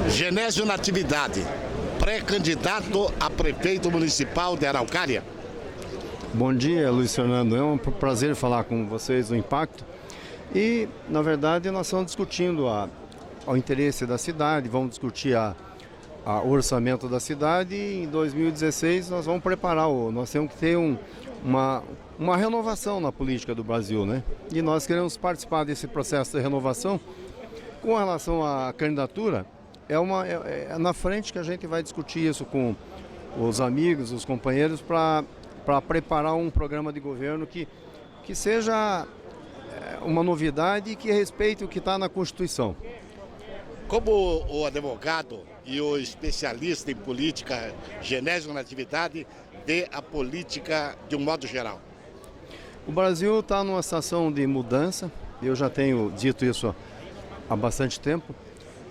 Genésio Natividade, pré-candidato a prefeito municipal de Araucária. Bom dia, Luiz Fernando. É um prazer falar com vocês do Impacto. E, na verdade, nós estamos discutindo o interesse da cidade, vamos discutir o orçamento da cidade e em 2016 nós vamos preparar, nós temos que ter uma renovação na política do Brasil, né? E nós queremos participar desse processo de renovação. Com relação à candidatura, é na frente que a gente vai discutir isso com os amigos, os companheiros, para preparar um programa de governo que seja uma novidade e que respeite o que está na Constituição. Como o advogado e o especialista em política Genésio Natividade vê a política de um modo geral? O Brasil está numa situação de mudança, eu já tenho dito isso há bastante tempo,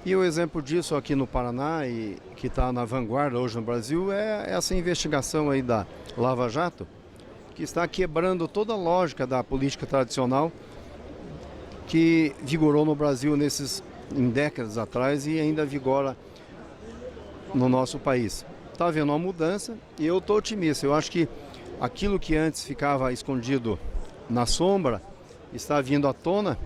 e o exemplo disso aqui no Paraná, e que está na vanguarda hoje no Brasil, é essa investigação aí da Lava Jato, que está quebrando toda a lógica da política tradicional que vigorou no Brasil em décadas atrás e ainda vigora no nosso país. Está havendo uma mudança e eu estou otimista. Eu acho que aquilo que antes ficava escondido na sombra está vindo à tona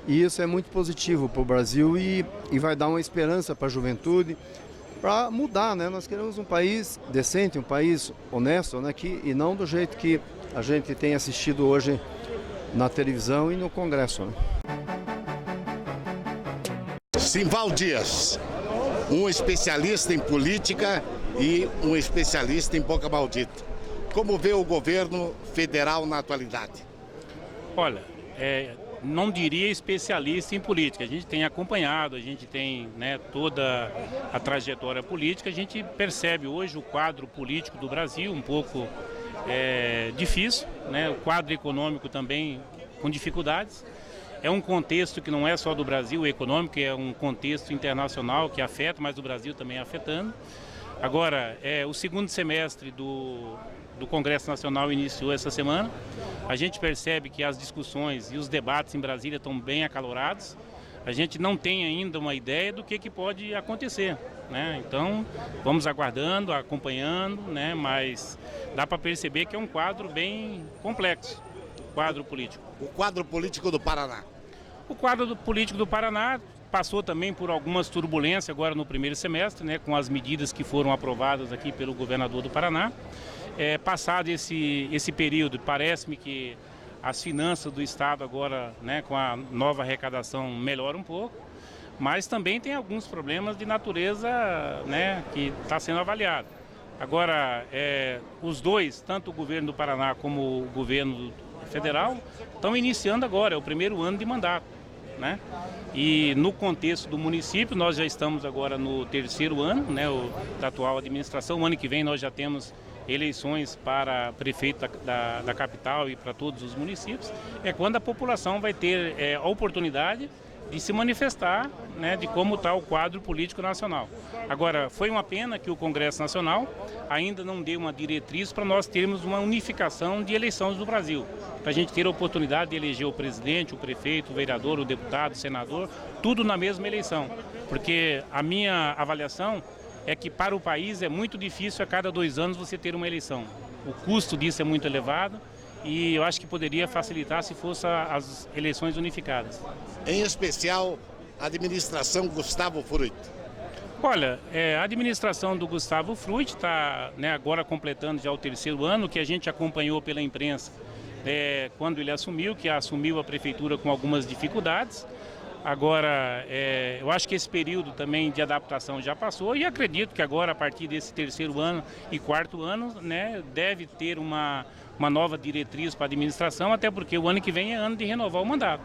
e isso é muito positivo para o Brasil e vai dar uma esperança para a juventude para mudar, né? Nós queremos um país decente, um país honesto, né? E não do jeito que a gente tem assistido hoje na televisão e no Congresso, né? Simval Dias, um especialista em política e um especialista em boca maldita. Como vê o governo federal na atualidade? Olha, não diria especialista em política. A gente tem acompanhado, a gente tem, né, toda a trajetória política. A gente percebe hoje o quadro político do Brasil um pouco difícil, né? O quadro econômico também com dificuldades. É um contexto que não é só do Brasil econômico, é um contexto internacional que afeta, mas o Brasil também afetando. Agora, o segundo semestre do Congresso Nacional iniciou essa semana. A gente percebe que as discussões e os debates em Brasília estão bem acalorados. A gente não tem ainda uma ideia do que pode acontecer, né? Então, vamos aguardando, acompanhando, né? Mas dá para perceber que é um quadro bem complexo, o quadro político. O quadro político do Paraná. O quadro político do Paraná passou também por algumas turbulências agora no primeiro semestre, né, com as medidas que foram aprovadas aqui pelo governador do Paraná. Passado esse período, parece-me que as finanças do Estado agora, né, com a nova arrecadação, melhoram um pouco, mas também tem alguns problemas de natureza, né, que está sendo avaliado. Agora, os dois, tanto o governo do Paraná como o governo federal, estão iniciando agora, é o primeiro ano de mandato, né? E no contexto do município, nós já estamos agora no terceiro ano, né, da atual administração. O ano que vem nós já temos eleições para prefeito da capital e para todos os municípios. É quando a população vai ter a oportunidade de se manifestar, né, de como está o quadro político nacional. Agora, foi uma pena que o Congresso Nacional ainda não deu uma diretriz para nós termos uma unificação de eleições do Brasil, para a gente ter a oportunidade de eleger o presidente, o prefeito, o vereador, o deputado, o senador, tudo na mesma eleição. Porque a minha avaliação é que para o país é muito difícil a cada 2 anos você ter uma eleição. O custo disso é muito elevado. E eu acho que poderia facilitar se fossem as eleições unificadas. Em especial, a administração Gustavo Fruit. Olha, a administração do Gustavo Fruit está, né, agora completando já o terceiro ano, que a gente acompanhou pela imprensa quando ele assumiu, que assumiu a prefeitura com algumas dificuldades. Agora, eu acho que esse período também de adaptação já passou e acredito que agora, a partir desse terceiro ano e quarto ano, né, deve ter uma nova diretriz para a administração, até porque o ano que vem é ano de renovar o mandato.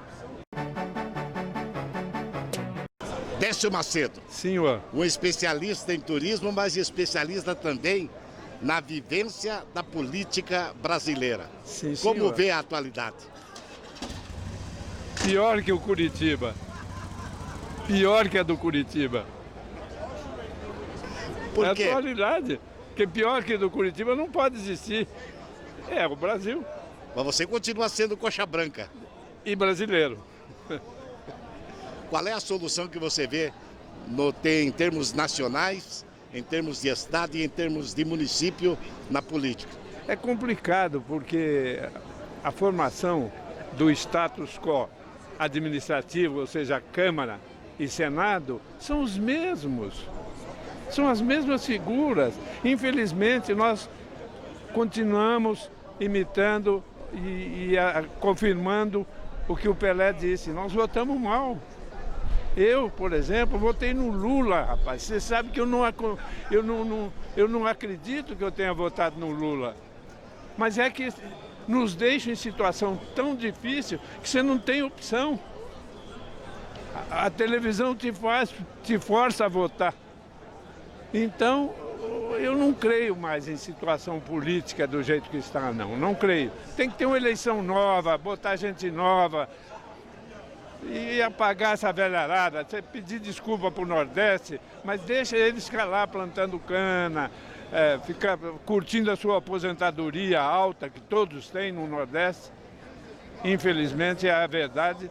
Décio Macedo. Senhor. Um especialista em turismo, mas especialista também na vivência da política brasileira. Sim, como senhor. vê a atualidade? Pior que o Curitiba. Pior que a do Curitiba. Por quê? É a atualidade. Porque pior que a do Curitiba não pode existir. É o Brasil. Mas você continua sendo coxa branca. E brasileiro. Qual é a solução que você vê em termos nacionais, em termos de estado e em termos de município na política? É complicado porque a formação do status quo administrativo, ou seja, Câmara e Senado, são os mesmos. São as mesmas figuras. Infelizmente, nós continuamos imitando e confirmando o que o Pelé disse. Nós votamos mal. Eu, por exemplo, votei no Lula, rapaz. Você sabe que eu não acredito que eu tenha votado no Lula. Mas é que nos deixa em situação tão difícil que você não tem opção. A televisão te força a votar. Então, eu não creio mais em situação política do jeito que está, não creio. Tem que ter uma eleição nova, botar gente nova e apagar essa velharada, pedir desculpa para o Nordeste, mas deixa eles calar plantando cana, ficar curtindo a sua aposentadoria alta que todos têm no Nordeste. Infelizmente é a verdade.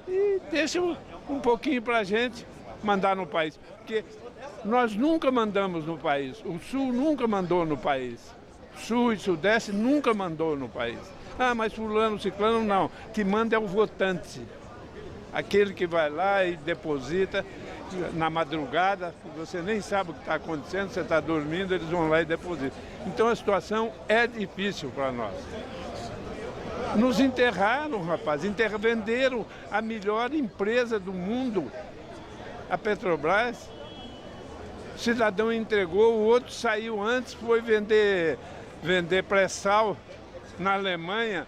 E deixa um pouquinho para a gente mandar no país. Porque nós nunca mandamos no país, o Sul nunca mandou no país, Sul e Sudeste nunca mandou no país. Ah, mas fulano, ciclano, não. Que manda é o votante, aquele que vai lá e deposita na madrugada, você nem sabe o que está acontecendo, você está dormindo, eles vão lá e depositam. Então a situação é difícil para nós. Nos enterraram, rapaz, venderam a melhor empresa do mundo, a Petrobras. O cidadão entregou, o outro saiu antes, foi vender pré-sal na Alemanha,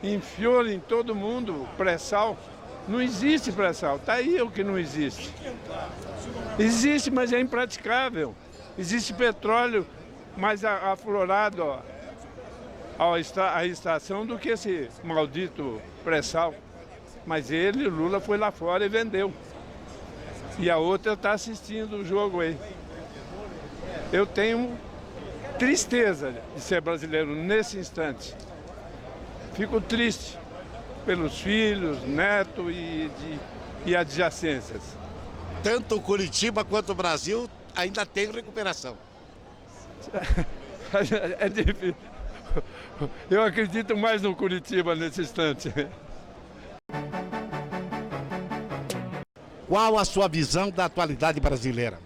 enfiou em todo mundo pré-sal. Não existe pré-sal, está aí o que não existe. Existe, mas é impraticável. Existe petróleo mais aflorado à estação do que esse maldito pré-sal. Mas o Lula foi lá fora e vendeu. E a outra está assistindo o jogo aí. Eu tenho tristeza de ser brasileiro nesse instante. Fico triste pelos filhos, netos e adjacências. Tanto Curitiba quanto o Brasil ainda tem recuperação. É difícil. Eu acredito mais no Curitiba nesse instante. Qual a sua visão da atualidade brasileira?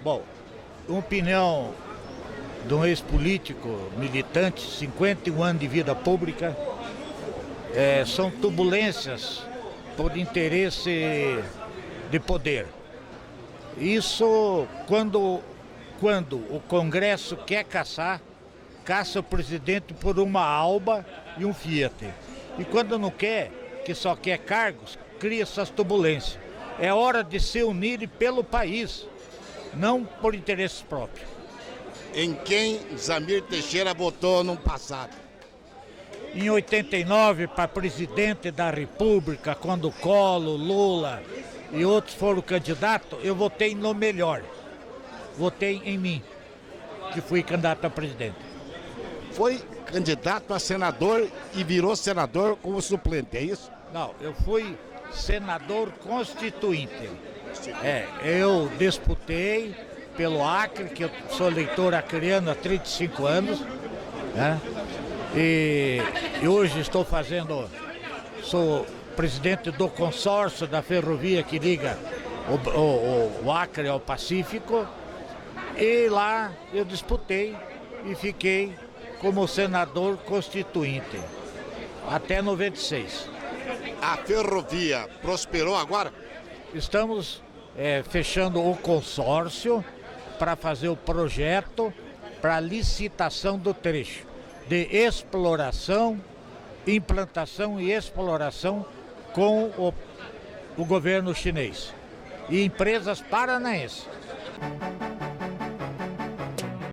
Bom, uma opinião de um ex-político, militante, 51 anos de vida pública, são turbulências por interesse de poder. Isso quando o Congresso quer caça o presidente por uma Alba e um Fiat. E quando não quer, que só quer cargos, cria essas turbulências. É hora de se unir pelo país, não por interesses próprios. Em quem Zamir Teixeira votou no passado? Em 89, para presidente da República, quando Collor, Lula e outros foram candidatos, eu votei no melhor. Votei em mim, que fui candidato a presidente. Foi candidato a senador e virou senador como suplente, é isso? Não, eu fui senador constituinte. Eu disputei pelo Acre, que eu sou eleitor acreano há 35 anos, né? E hoje sou presidente do consórcio da ferrovia que liga o Acre ao Pacífico, e lá eu disputei e fiquei como senador constituinte até 96. A ferrovia prosperou agora? Estamos fechando o consórcio para fazer o projeto para licitação do trecho de exploração, implantação e exploração com o governo chinês e empresas paranaenses.